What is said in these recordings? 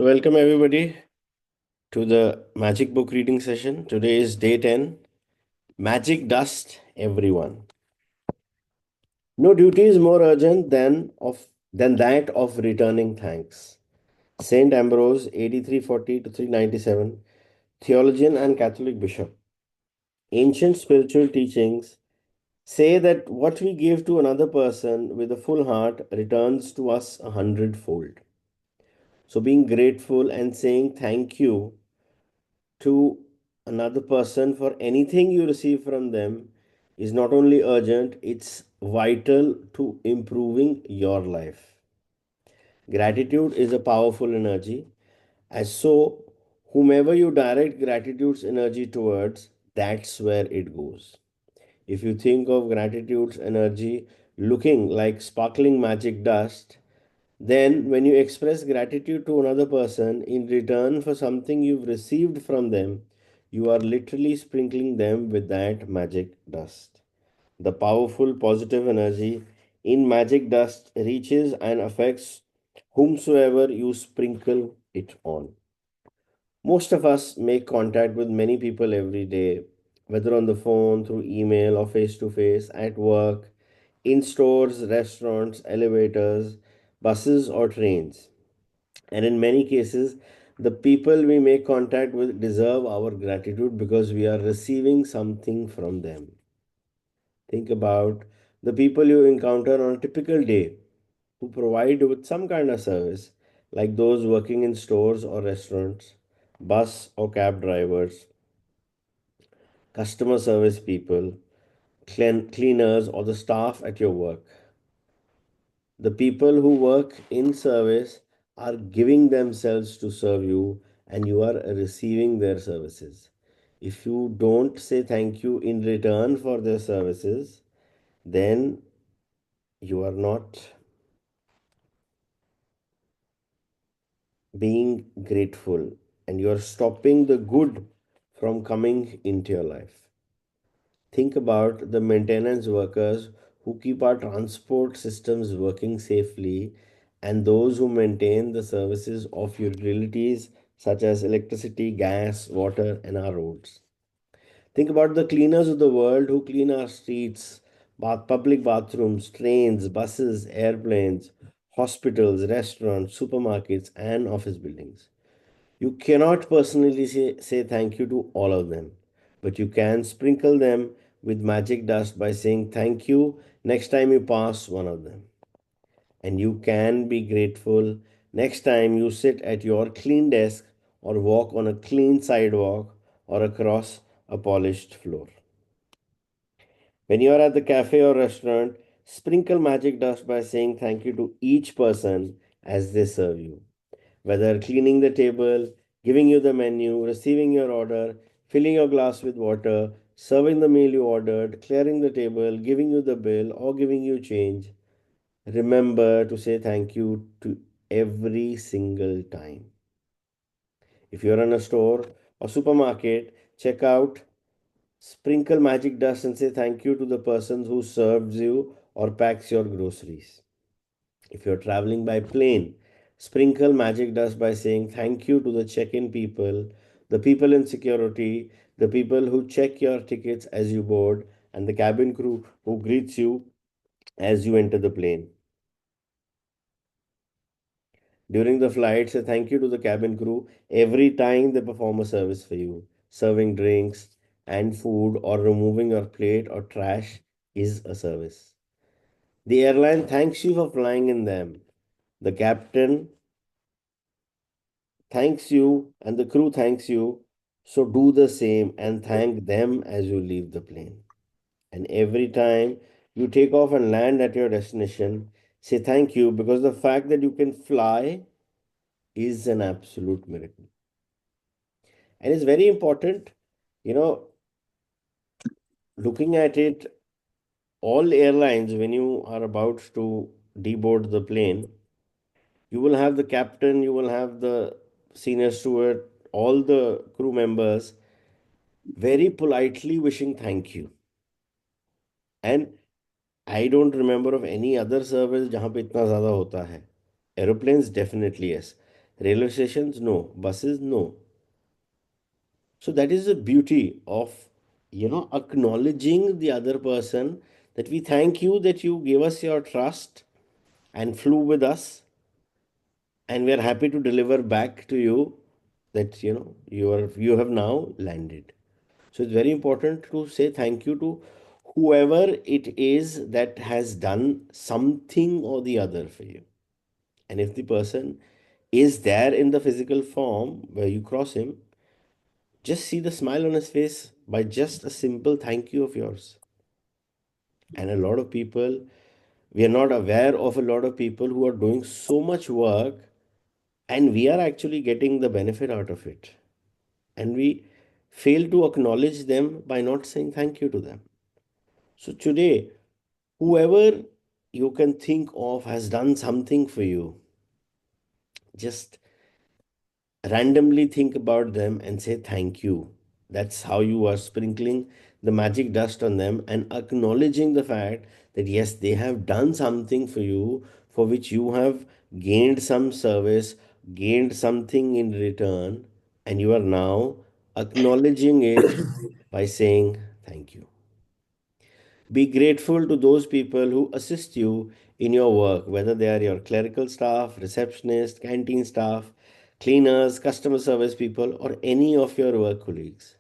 So, welcome everybody to the magic book reading session. Today is day 10. Magic dust, everyone. No duty is more urgent than that of returning thanks. Saint Ambrose, AD 340 to 397, theologian and Catholic bishop. Ancient spiritual teachings say that what we give to another person with a full heart returns to us a hundredfold. So, being grateful and saying thank you to another person for anything you receive from them is not only urgent, it's vital to improving your life. Gratitude is a powerful energy, as so, whomever you direct gratitude's energy towards, that's where it goes. If you think of gratitude's energy looking like sparkling magic dust, then, when you express gratitude to another person in return for something you've received from them, you are literally sprinkling them with that magic dust. The powerful positive energy in magic dust reaches and affects whomsoever you sprinkle it on. Most of us make contact with many people every day, whether on the phone, through email, or face to face, at work, in stores, restaurants, elevators, buses, or trains. And in many cases, the people we make contact with deserve our gratitude because we are receiving something from them. Think about the people you encounter on a typical day who provide you with some kind of service, like those working in stores or restaurants, bus or cab drivers, customer service people, cleaners, or the staff at your work. The people who work in service are giving themselves to serve you, and you are receiving their services. If you don't say thank you in return for their services, then you are not being grateful and you are stopping the good from coming into your life. Think about the maintenance workers who keep our transport systems working safely and those who maintain the services of utilities such as electricity, gas, water, and our roads. Think about the cleaners of the world who clean our streets, public bathrooms, trains, buses, airplanes, hospitals, restaurants, supermarkets, and office buildings. You cannot personally say thank you to all of them, but you can sprinkle them with magic dust by saying thank you next time you pass one of them. And you can be grateful next time you sit at your clean desk or walk on a clean sidewalk or across a polished floor. When you are at the cafe or restaurant, sprinkle magic dust by saying thank you to each person as they serve you. Whether cleaning the table, giving you the menu, receiving your order, filling your glass with water, serving the meal you ordered, clearing the table, giving you the bill, or giving you change, remember to say thank you to every single time. If you're in a store or supermarket, check out, sprinkle magic dust and say thank you to the person who serves you or packs your groceries. If you're traveling by plane, sprinkle magic dust by saying thank you to the check in people, the people in security, the people who check your tickets as you board, and the cabin crew who greets you as you enter the plane. During the flight, say thank you to the cabin crew every time they perform a service for you. Serving drinks and food or removing your plate or trash is a service. The airline thanks you for flying in them. The captain thanks you and the crew thanks you. So do the same and thank them as you leave the plane. And every time you take off and land at your destination, say thank you because the fact that you can fly is an absolute miracle. And it's very important, you know, looking at it, all airlines, when you are about to deboard the plane, you will have the captain, you will have the senior steward, all the crew members very politely wishing thank you. And I don't remember of any other service जहाँ पे इतना ज़्यादा होता है. Aeroplanes, definitely yes. Railway stations, no. Buses, no. So that is the beauty of, acknowledging the other person, that we thank you that you gave us your trust and flew with us, and we are happy to deliver back to you that you have now landed. So it's very important to say thank you to whoever it is that has done something or the other for you. And if the person is there in the physical form where you cross him, just see the smile on his face by just a simple thank you of yours. And a lot of people, we are not aware of a lot of people who are doing so much work, and we are actually getting the benefit out of it. And we fail to acknowledge them by not saying thank you to them. So today, whoever you can think of has done something for you, just randomly think about them and say thank you. That's how you are sprinkling the magic dust on them and acknowledging the fact that yes, they have done something for you for which you have gained some service, gained something in return, and you are now acknowledging it by saying thank you. Be grateful to those people who assist you in your work, whether they are your clerical staff, receptionist, canteen staff, cleaners, customer service people, or any of your work colleagues.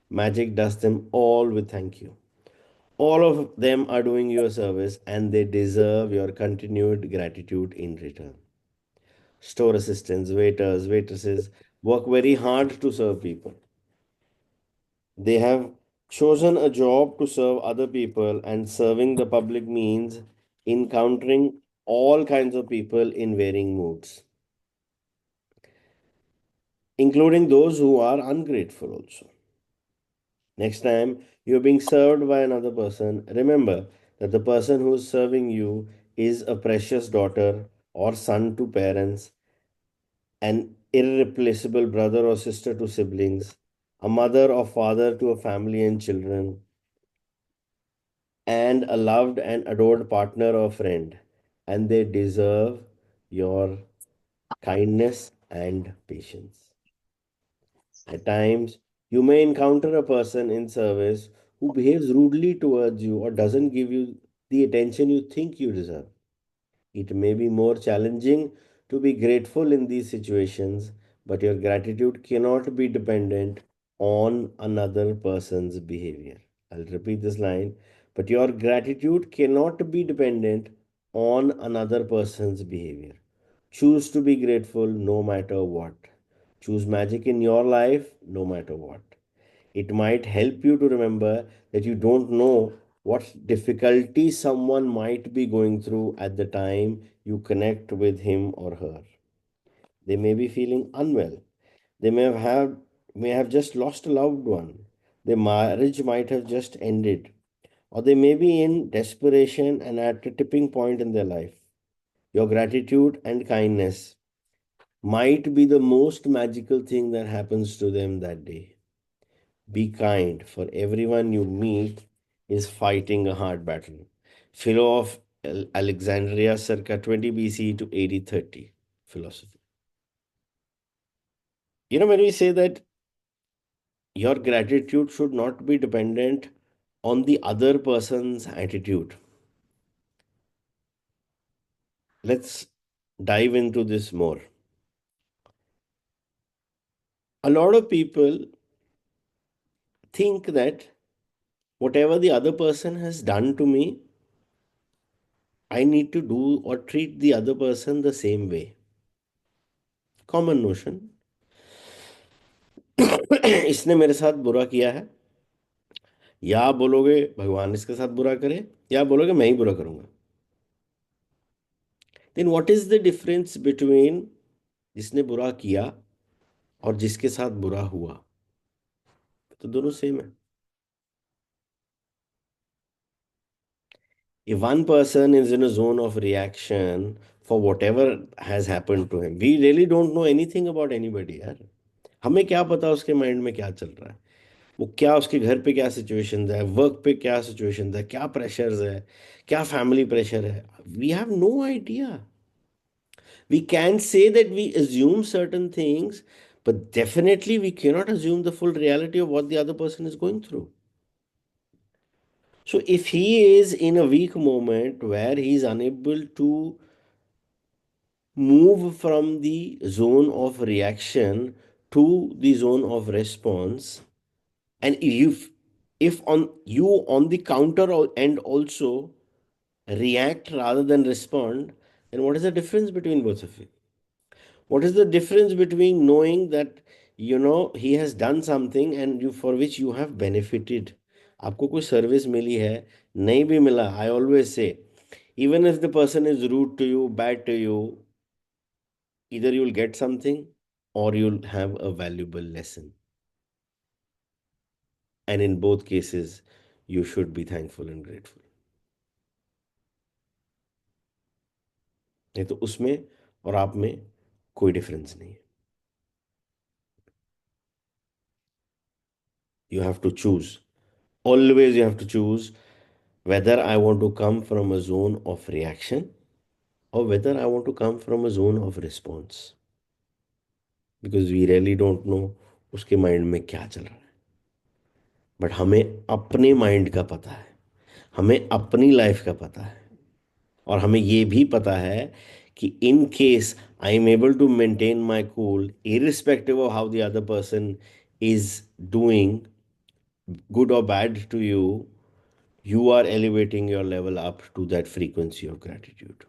Magic does them all with thank you. All of them are doing you a service and they deserve your continued gratitude in return. Store assistants, waiters, waitresses work very hard to serve people. They have chosen a job to serve other people, and serving the public means encountering all kinds of people in varying moods, including those who are ungrateful also. Next time you're being served by another person, remember that the person who is serving you is a precious daughter or son to parents, an irreplaceable brother or sister to siblings, a mother or father to a family and children, and a loved and adored partner or friend, and they deserve your kindness and patience. At times, you may encounter a person in service who behaves rudely towards you or doesn't give you the attention you think you deserve. It may be more challenging to be grateful in these situations, but your gratitude cannot be dependent on another person's behavior. I'll repeat this line, but your gratitude cannot be dependent on another person's behavior. Choose to be grateful no matter what. Choose magic in your life no matter what. It might help you to remember that you don't know what difficulty someone might be going through at the time you connect with him or her. They may be feeling unwell. They may have just lost a loved one. Their marriage might have just ended. Or they may be in desperation and at a tipping point in their life. Your gratitude and kindness might be the most magical thing that happens to them that day. Be kind, for everyone you meet is fighting a hard battle. Philo of Alexandria, circa 20 BC to AD 30. Philosophy. When we say that your gratitude should not be dependent on the other person's attitude, let's dive into this more. A lot of people think that whatever the other person has done to me, I need to do or treat the other person the same way. Common notion. इसने मेरे साथ बुरा किया है, या आप बोलोगे भगवान इसके साथ बुरा करे, या आप बोलोगे मैं ही बुरा करूंगा. Then what is the difference between जिसने बुरा किया और जिसके साथ बुरा हुआ? तो दोनों सेम है. If one person is in a zone of reaction for whatever has happened to him, we really don't know anything about anybody यार. हमें क्या पता उसके माइंड में क्या चल रहा है, वो क्या, उसके घर पे क्या सिचुएशन है, वर्क पे क्या सिचुएशन है, क्या प्रेशर्स है, क्या फैमिली प्रेशर है. We have no idea. We can say that we assume certain things, but definitely we cannot assume the full reality of what the other person is going through. So if he is in a weak moment where he is unable to move from the zone of reaction to the zone of response, and if on you on the counter end also react rather than respond, then what is the difference between both of you? What is the difference between knowing that he has done something and you for which you have benefited? आपको कोई service मिली है, नहीं भी मिला, I always say, even if the person is rude to you, bad to you, either you'll get something or you'll have a valuable lesson. And in both cases, you should be thankful and grateful. नहीं तो उसमें और आप में कोई difference नहीं है. You have to choose. Always you have to choose whether I want to come from a zone of reaction or whether I want to come from a zone of response. Because we really don't know उसके mind में क्या चल रहा है. But हमें अपने mind का पता है, हमें अपनी लाइफ का पता है, और हमें ये भी पता है कि in case I am able to maintain my cool irrespective of how the other person is doing good or bad to you, you are elevating your level up to that frequency of gratitude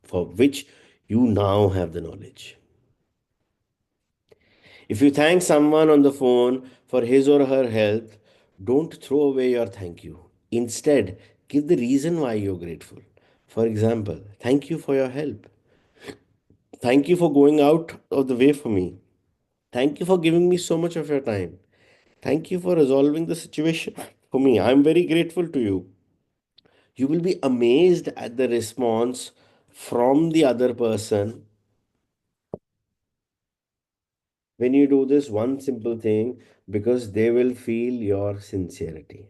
for which you now have the knowledge. If you thank someone on the phone for his or her health, don't throw away your thank you. Instead, give the reason why you're grateful. For example, thank you for your help. Thank you for going out of the way for me. Thank you for giving me so much of your time. Thank you for resolving the situation for me. I'm very grateful to you. You will be amazed at the response from the other person when you do this one simple thing, because they will feel your sincerity.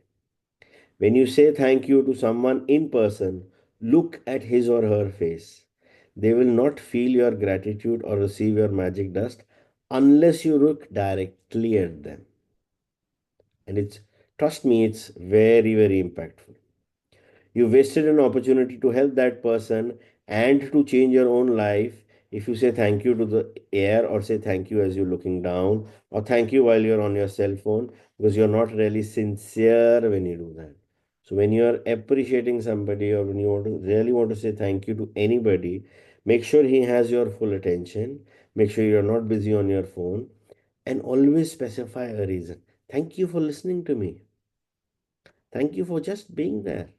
When you say thank you to someone in person, look at his or her face. They will not feel your gratitude or receive your magic dust unless you look directly at them. And trust me, it's very, very impactful. You wasted an opportunity to help that person and to change your own life if you say thank you to the air, or say thank you as you're looking down, or thank you while you're on your cell phone, because you're not really sincere when you do that. So when you're appreciating somebody, or when you really want to say thank you to anybody, make sure he has your full attention. Make sure you're not busy on your phone, and always specify a reason. Thank you for listening to me. Thank you for just being there.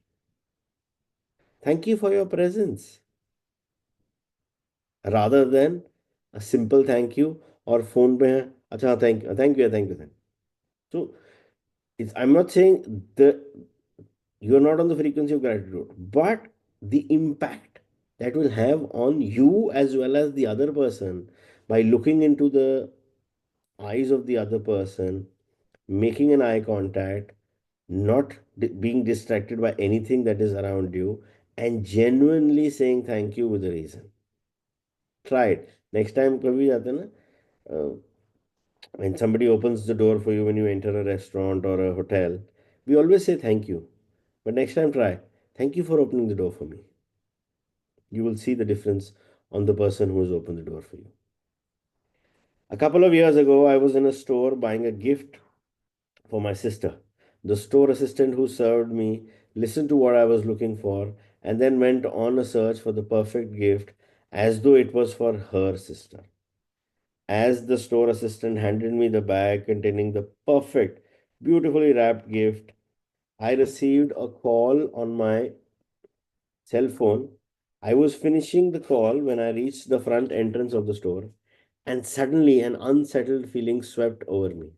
Thank you for your presence, rather than a simple thank you or phone पे है, अच्छा thank you. So I'm not saying that you're not on the frequency of gratitude, but the impact that will have on you as well as the other person, by looking into the eyes of the other person, making an eye contact, not being distracted by anything that is around you, and genuinely saying thank you with a reason. Try it. Next time कभी जाते हैं ना, when somebody opens the door for you when you enter a restaurant or a hotel, we always say thank you. But next time try, thank you for opening the door for me. You will see the difference on the person who has opened the door for you. A couple of years ago, I was in a store buying a gift for my sister. The store assistant who served me listened to what I was looking for and then went on a search for the perfect gift as though it was for her sister. As the store assistant handed me the bag containing the perfect, beautifully wrapped gift, I received a call on my cell phone. I was finishing the call when I reached the front entrance of the store, and suddenly an unsettled feeling swept over me.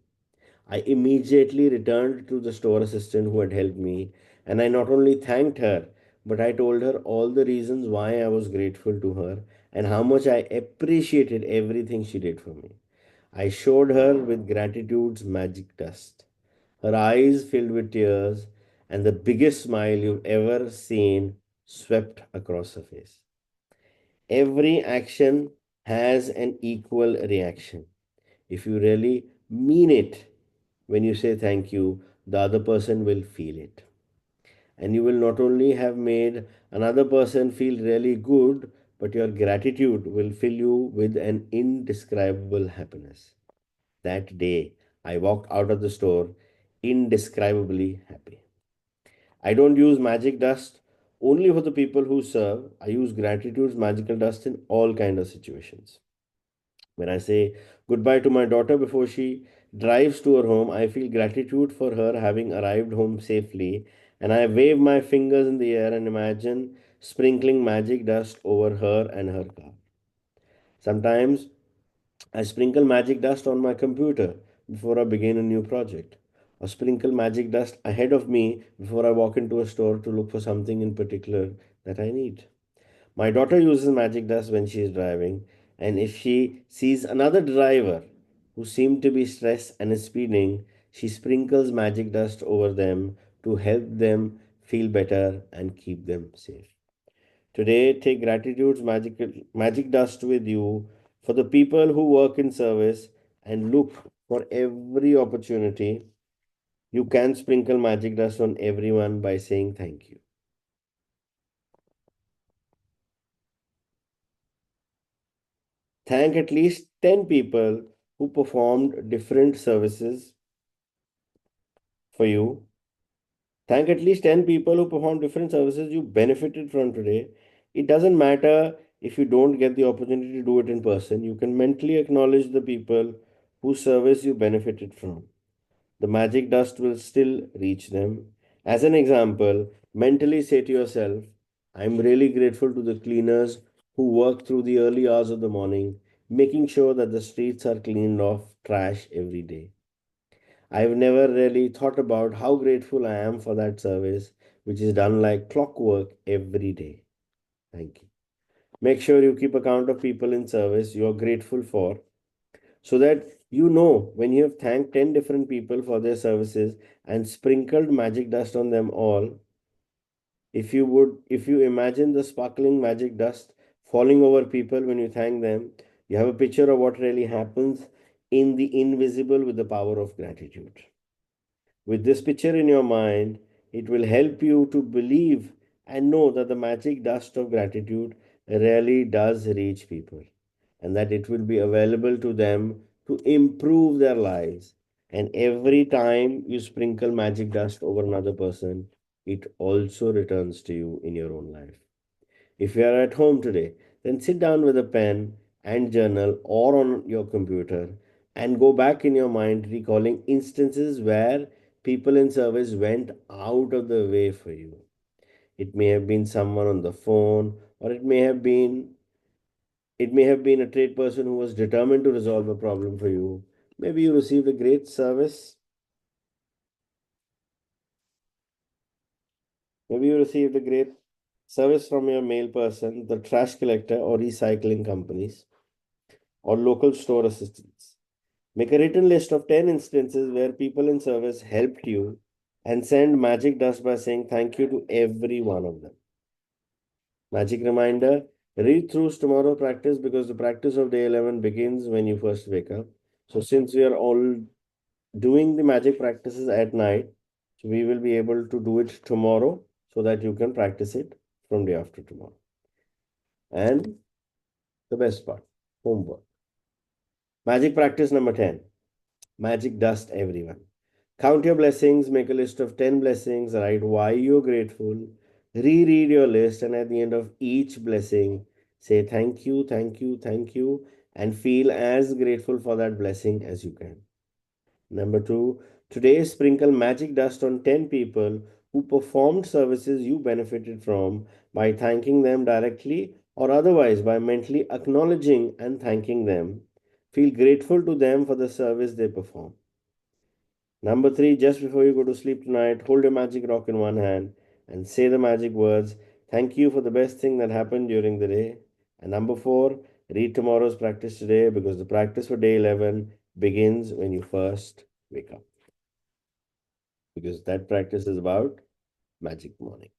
I immediately returned to the store assistant who had helped me, and I not only thanked her, but I told her all the reasons why I was grateful to her and how much I appreciated everything she did for me. I showed her with gratitude's magic dust. Her eyes filled with tears, and the biggest smile you've ever seen swept across her face. Every action has an equal reaction. If you really mean it when you say thank you, the other person will feel it. And you will not only have made another person feel really good, but your gratitude will fill you with an indescribable happiness. That day, I walked out of the store indescribably happy. I don't use magic dust only for the people who serve. I use gratitude's magical dust in all kind of situations. When I say goodbye to my daughter before she drives to her home, I feel gratitude for her having arrived home safely, and I wave my fingers in the air and imagine sprinkling magic dust over her and her car. Sometimes I sprinkle magic dust on my computer before I begin a new project, or sprinkle magic dust ahead of me before I walk into a store to look for something in particular that I need. My daughter uses magic dust when she is driving, and if she sees another driver who seems to be stressed and is speeding, she sprinkles magic dust over them to help them feel better and keep them safe. Today, take gratitude's magic dust with you for the people who work in service and look for every opportunity. You can sprinkle magic dust on everyone by saying thank you. Thank at least 10 people who performed different services for you. Thank at least 10 people who performed different services you benefited from today. It doesn't matter if you don't get the opportunity to do it in person. You can mentally acknowledge the people whose service you benefited from. The magic dust will still reach them. As an example, mentally say to yourself, I'm really grateful to the cleaners who work through the early hours of the morning, making sure that the streets are cleaned of trash every day. I've never really thought about how grateful I am for that service, which is done like clockwork every day. Thank you. Make sure you keep account of people in service you are grateful for so that you know when you have thanked 10 different people for their services and sprinkled magic dust on them all. If you imagine the sparkling magic dust falling over people when you thank them, you have a picture of what really happens in the invisible with the power of gratitude. With this picture in your mind, it will help you to believe and know that the magic dust of gratitude really does reach people and that it will be available to them to improve their lives. And every time you sprinkle magic dust over another person, it also returns to you in your own life. If you are at home today, then sit down with a pen and journal or on your computer and go back in your mind recalling instances where people in service went out of the way for you. It may have been someone on the phone, or it may have been a trade person who was determined to resolve a problem for you. Maybe you received a great service. Maybe you received a great service from your mail person, the trash collector, or recycling companies, or local store assistants. Make a written list of 10 instances where people in service helped you and send magic dust by saying thank you to every one of them. Magic reminder, read through tomorrow practice because the practice of day 11 begins when you first wake up. So, since we are all doing the magic practices at night, so we will be able to do it tomorrow so that you can practice it from day after tomorrow. And the best part, homework. Magic practice number 10. Magic dust everyone. Count your blessings, make a list of 10 blessings, write why you're grateful, reread your list, and at the end of each blessing, say thank you, thank you, thank you, and feel as grateful for that blessing as you can. Number two, today sprinkle magic dust on 10 people who performed services you benefited from by thanking them directly or otherwise by mentally acknowledging and thanking them. Feel grateful to them for the service they perform. Number three, just before you go to sleep tonight, hold your magic rock in one hand and say the magic words, thank you for the best thing that happened during the day. And number four, read tomorrow's practice today because the practice for day 11 begins when you first wake up. Because that practice is about magic morning.